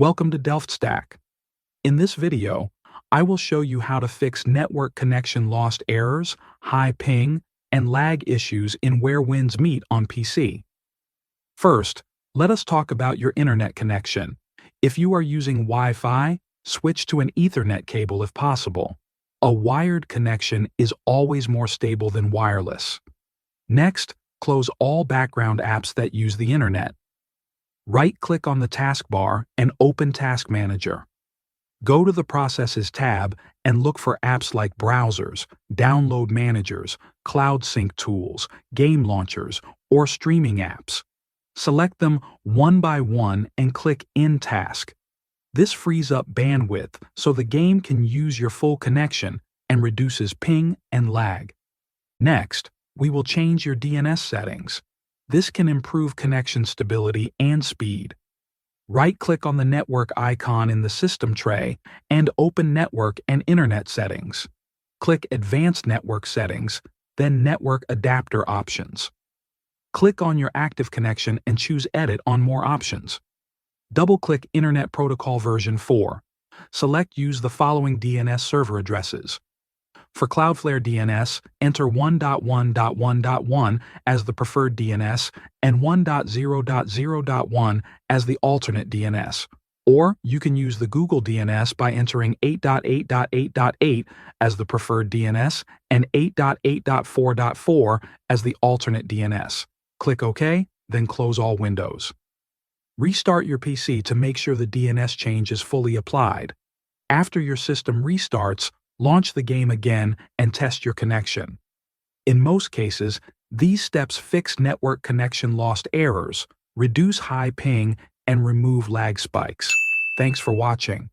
Welcome to DelftStack. In this video, I will show you how to fix network connection lost errors, high ping, and lag issues in Where Winds Meet on PC. First, let us talk about your internet connection. If you are using Wi-Fi, switch to an Ethernet cable if possible. A wired connection is always more stable than wireless. Next, close all background apps that use the internet. Right-click on the taskbar and open Task Manager. Go to the Processes tab and look for apps like browsers, download managers, cloud sync tools, game launchers, or streaming apps. Select them one by one and click End Task. This frees up bandwidth so the game can use your full connection and reduces ping and lag. Next, we will change your DNS settings. This can improve connection stability and speed. Right-click on the network icon in the system tray and open Network and Internet Settings. Click Advanced Network Settings, then Network Adapter Options. Click on your active connection and choose Edit on More Options. Double-click Internet Protocol version 4. Select Use the following DNS server addresses. For Cloudflare DNS, enter 1.1.1.1 as the preferred DNS and 1.0.0.1 as the alternate DNS. Or you can use the Google DNS by entering 8.8.8.8 as the preferred DNS and 8.8.4.4 as the alternate DNS. Click OK, then close all windows. Restart your PC to make sure the DNS change is fully applied. After your system restarts, launch the game again and test your connection. In most cases, these steps fix network connection lost errors, reduce high ping, and remove lag spikes. Thanks for watching.